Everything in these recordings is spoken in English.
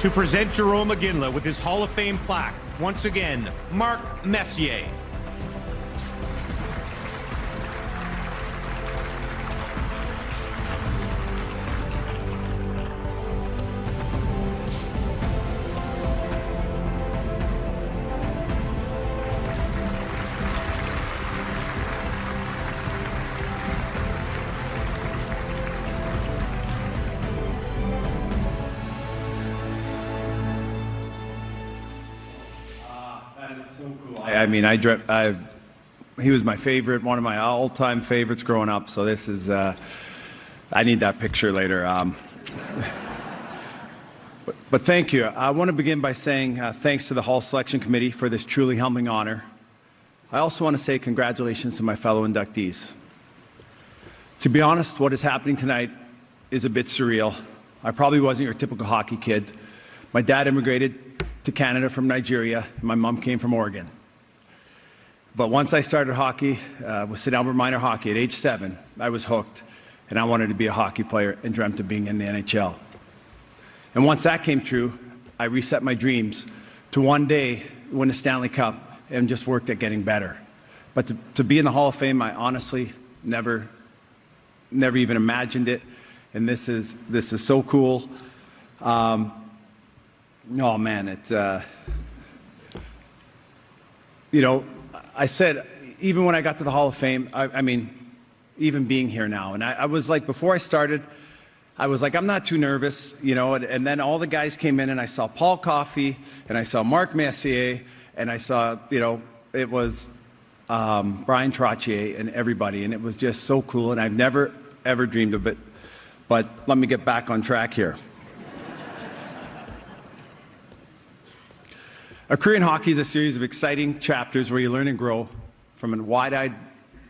To present Jarome Iginla with his Hall of Fame plaque, once again, Mark Messier. I mean, he was my favorite, one of my all-time favorites growing up, so this is, I need that picture later. But thank you. I want to begin by saying thanks to the Hall Selection Committee for this truly humbling honor. I also want to say congratulations to my fellow inductees. To be honest, what is happening tonight is a bit surreal. I probably wasn't your typical hockey kid. My dad immigrated to Canada from Nigeria, and my mom came from Oregon. But once I started hockey, with St. Albert Minor Hockey at age 7, I was hooked, and I wanted to be a hockey player and dreamt of being in the NHL. And once that came true, I reset my dreams to one day win a Stanley Cup and just worked at getting better. But to be in the Hall of Fame, I honestly never even imagined it, and this is so cool. Oh man, you know, I said, even when I got to the Hall of Fame, I mean, even being here now, and I was like, before I started, I was like, I'm not too nervous, you know, and then all the guys came in, and I saw Paul Coffey, and I saw Mark Messier, and I saw, you know, it was Brian Trottier and everybody, and it was just so cool, and I've never, ever dreamed of it. But let me get back on track here. A career in hockey is a series of exciting chapters where you learn and grow from a wide-eyed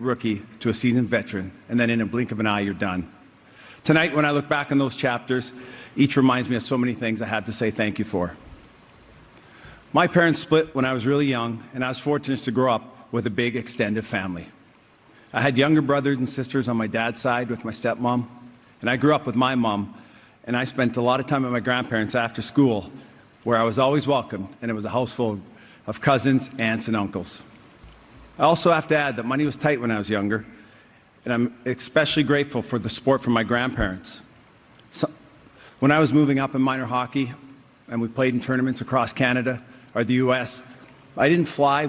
rookie to a seasoned veteran, and then in a blink of an eye, you're done. Tonight, when I look back on those chapters, each reminds me of so many things I have to say thank you for. My parents split when I was really young, and I was fortunate to grow up with a big extended family. I had younger brothers and sisters on my dad's side with my stepmom, and I grew up with my mom, and I spent a lot of time with my grandparents after school, where I was always welcomed, and it was a house full of cousins, aunts, and uncles. I also have to add that money was tight when I was younger, and I'm especially grateful for the support from my grandparents. So, when I was moving up in minor hockey, and we played in tournaments across Canada or the US, we didn't fly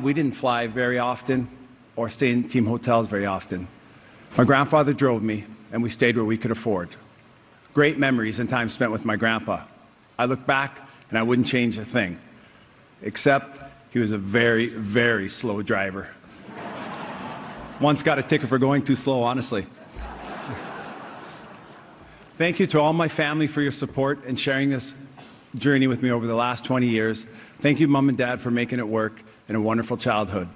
very often, or stay in team hotels very often. My grandfather drove me, and we stayed where we could afford. Great memories and time spent with my grandpa. I look back, and I wouldn't change a thing, except he was a very, very slow driver. Once got a ticket for going too slow, honestly. Thank you to all my family for your support and sharing this journey with me over the last 20 years. Thank you, Mom and Dad, for making it work and a wonderful childhood.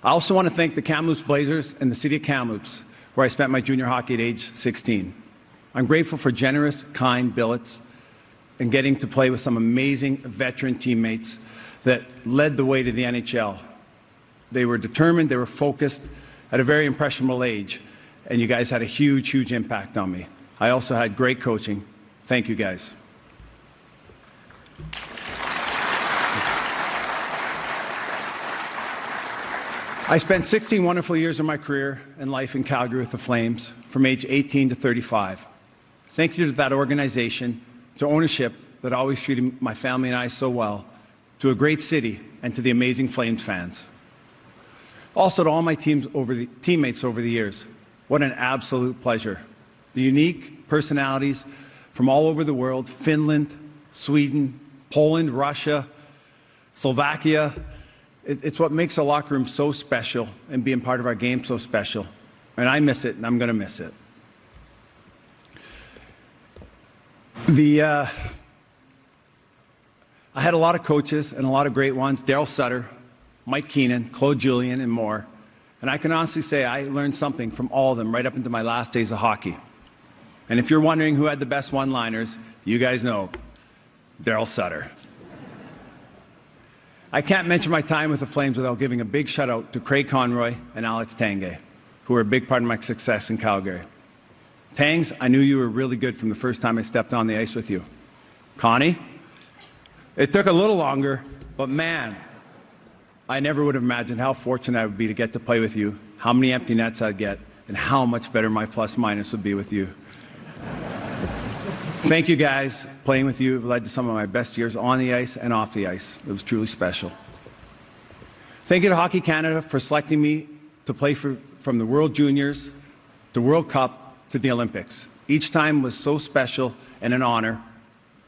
I also want to thank the Kamloops Blazers and the city of Kamloops, where I spent my junior hockey at age 16. I'm grateful for generous, kind billets and getting to play with some amazing veteran teammates that led the way to the NHL. They were determined, they were focused at a very impressionable age, and you guys had a huge, huge impact on me. I also had great coaching. Thank you, guys. I spent 16 wonderful years of my career and life in Calgary with the Flames from age 18 to 35. Thank you to that organization, to ownership that always treated my family and I so well, to a great city, and to the amazing Flames fans. Also to all my teammates over the years, what an absolute pleasure. The unique personalities from all over the world, Finland, Sweden, Poland, Russia, Slovakia. It's what makes a locker room so special and being part of our game so special. And I miss it, and I'm going to miss it. I had a lot of coaches and a lot of great ones, Daryl Sutter, Mike Keenan, Claude Julien, and more. And I can honestly say I learned something from all of them right up into my last days of hockey. And if you're wondering who had the best one-liners, you guys know, Daryl Sutter. I can't mention my time with the Flames without giving a big shout out to Craig Conroy and Alex Tanguay, who were a big part of my success in Calgary. Tangs, I knew you were really good from the first time I stepped on the ice with you. Connie. It took a little longer, but man, I never would have imagined how fortunate I would be to get to play with you, how many empty nets I'd get, and how much better my plus-minus would be with you. Thank you guys. Playing with you led to some of my best years on the ice and off the ice. It was truly special. Thank you to Hockey Canada for selecting me to play from the World Juniors, to World Cup, to the Olympics. Each time was so special and an honor,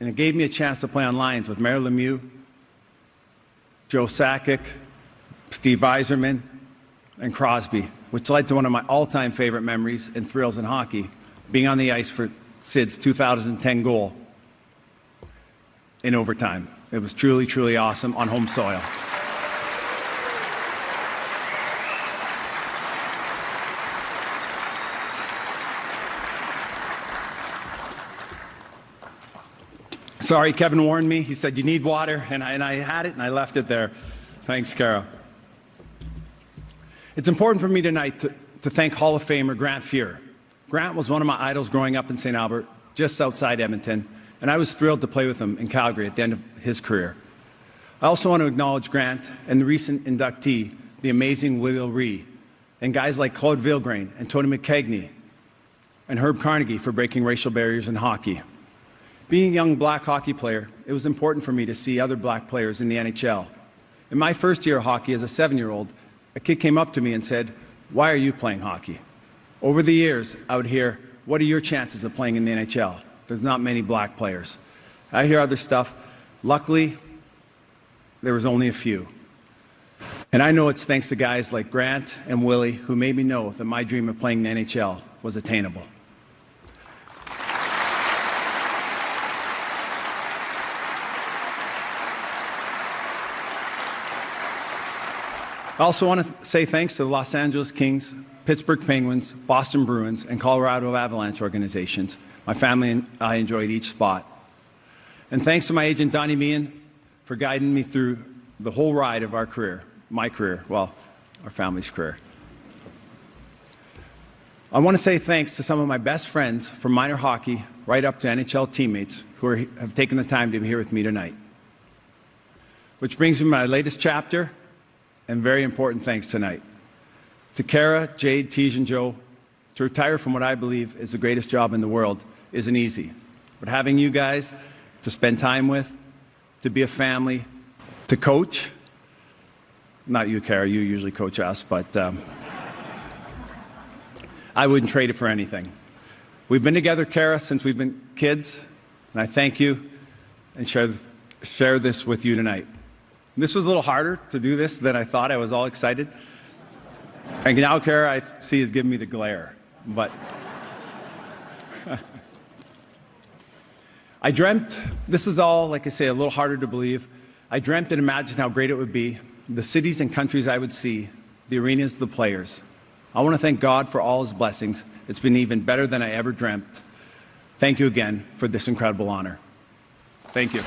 and it gave me a chance to play on lines with Mario Lemieux, Joe Sakic, Steve Yzerman, and Crosby, which led to one of my all-time favorite memories and thrills in hockey, being on the ice for Sid's 2010 goal in overtime. It was truly, truly awesome on home soil. Sorry, Kevin warned me. He said, you need water, and I had it, and I left it there. Thanks, Carol. It's important for me tonight to thank Hall of Famer Grant Fuhr. Grant was one of my idols growing up in St. Albert, just outside Edmonton, and I was thrilled to play with him in Calgary at the end of his career. I also want to acknowledge Grant and the recent inductee, the amazing Will Ree, and guys like Claude Vilgrain and Tony McKegney and Herb Carnegie for breaking racial barriers in hockey. Being a young black hockey player, it was important for me to see other black players in the NHL. In my first year of hockey as a 7-year-old, a kid came up to me and said, "Why are you playing hockey?" Over the years, I would hear, "What are your chances of playing in the NHL? There's not many black players." I hear other stuff. Luckily, there was only a few. And I know it's thanks to guys like Grant and Willie who made me know that my dream of playing in the NHL was attainable. I also want to say thanks to the Los Angeles Kings, Pittsburgh Penguins, Boston Bruins, and Colorado Avalanche organizations. My family and I enjoyed each spot. And thanks to my agent, Donnie Meehan, for guiding me through the whole ride of our career, my career, well, our family's career. I want to say thanks to some of my best friends from minor hockey right up to NHL teammates who have taken the time to be here with me tonight. Which brings me to my latest chapter, and very important thanks tonight. To Kara, Jade, Tej, and Joe, to retire from what I believe is the greatest job in the world isn't easy. But having you guys to spend time with, to be a family, to coach, not you, Kara, you usually coach us, but I wouldn't trade it for anything. We've been together, Kara, since we've been kids, and I thank you and share this with you tonight. This was a little harder to do this than I thought. I was all excited. And now, Kara, I see is giving me the glare. But I dreamt, this is all, like I say, a little harder to believe. I dreamt and imagined how great it would be, the cities and countries I would see, the arenas, the players. I want to thank God for all his blessings. It's been even better than I ever dreamt. Thank you again for this incredible honor. Thank you.